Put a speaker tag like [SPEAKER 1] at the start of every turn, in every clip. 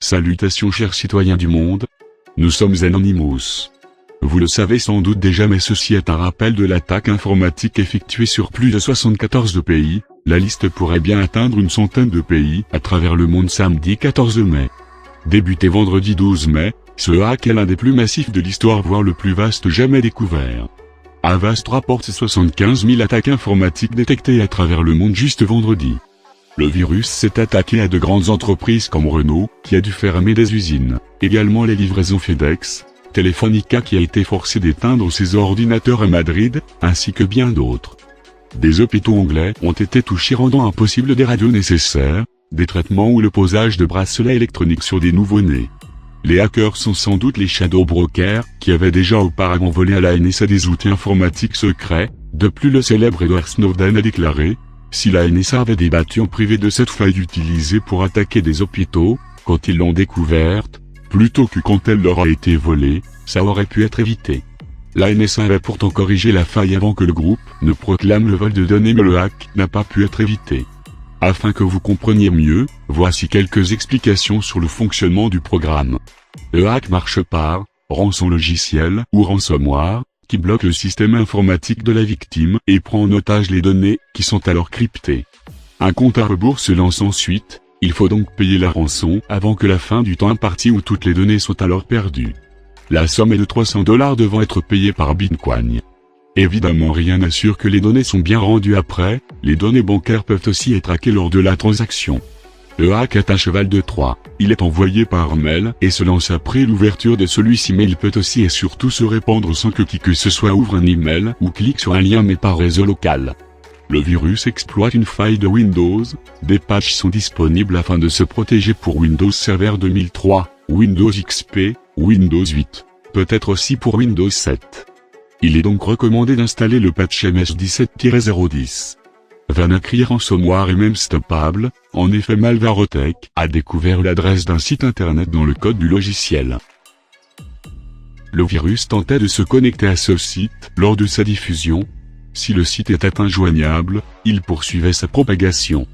[SPEAKER 1] Salutations chers citoyens du monde. Nous sommes Anonymous. Vous le savez sans doute déjà, mais ceci est un rappel de l'attaque informatique effectuée sur plus de 74 pays. La liste pourrait bien atteindre une centaine de pays à travers le monde samedi 14 mai. Débuté vendredi 12 mai, ce hack est l'un des plus massifs de l'histoire, voire le plus vaste jamais découvert. Avast rapporte 75 000 attaques informatiques détectées à travers le monde juste vendredi. Le virus s'est attaqué à de grandes entreprises comme Renault, qui a dû fermer des usines, également les livraisons FedEx, Telefonica qui a été forcé d'éteindre ses ordinateurs à Madrid, ainsi que bien d'autres. Des hôpitaux anglais ont été touchés, rendant impossible des radios nécessaires, des traitements ou le posage de bracelets électroniques sur des nouveau-nés. Les hackers sont sans doute les shadow brokers, qui avaient déjà auparavant volé à la NSA des outils informatiques secrets. De plus, le célèbre Edward Snowden a déclaré: si la NSA avait débattu en privé de cette faille utilisée pour attaquer des hôpitaux, quand ils l'ont découverte, plutôt que quand elle leur a été volée, ça aurait pu être évité. La NSA avait pourtant corrigé la faille avant que le groupe ne proclame le vol de données, mais le hack n'a pas pu être évité. Afin que vous compreniez mieux, voici quelques explications sur le fonctionnement du programme. Le hack marche par rançon logiciel ou ransomware, qui bloque le système informatique de la victime et prend en otage les données, qui sont alors cryptées. Un compte à rebours se lance ensuite, il faut donc payer la rançon avant que la fin du temps imparti où toutes les données sont alors perdues. La somme est de $300 devant être payée par Bitcoin. Évidemment, rien n'assure que les données sont bien rendues après, les données bancaires peuvent aussi être hackées lors de la transaction. Le hack est un cheval de Troie, il est envoyé par mail et se lance après l'ouverture de celui-ci, mais il peut aussi et surtout se répandre sans que qui que ce soit ouvre un email ou clique sur un lien, mais par réseau local. Le virus exploite une faille de Windows, des patchs sont disponibles afin de se protéger pour Windows Server 2003, Windows XP, Windows 8, peut-être aussi pour Windows 7. Il est donc recommandé d'installer le patch MS17-010. WannaCry ransomware est même stoppable. En effet, Malwaretech a découvert l'adresse d'un site internet dans le code du logiciel. Le virus tentait de se connecter à ce site lors de sa diffusion. Si le site était injoignable, il poursuivait sa propagation.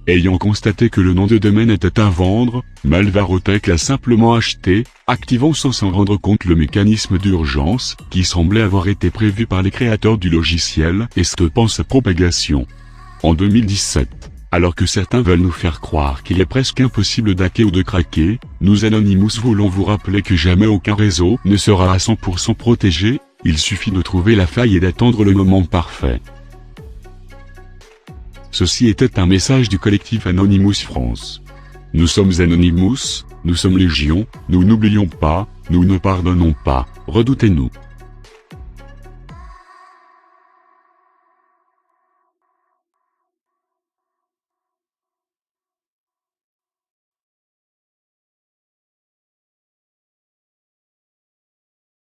[SPEAKER 1] Ayant constaté que le nom de domaine était à vendre, Malwaretech l'a simplement acheté, activant sans s'en rendre compte le mécanisme d'urgence qui semblait avoir été prévu par les créateurs du logiciel et stoppant sa propagation. En 2017, alors que certains veulent nous faire croire qu'il est presque impossible d'hacker ou de craquer, nous Anonymous voulons vous rappeler que jamais aucun réseau ne sera à 100% protégé, il suffit de trouver la faille et d'attendre le moment parfait. Ceci était un message du collectif Anonymous France. Nous sommes Anonymous, nous sommes légion, nous n'oublions pas, nous ne pardonnons pas, redoutez-nous.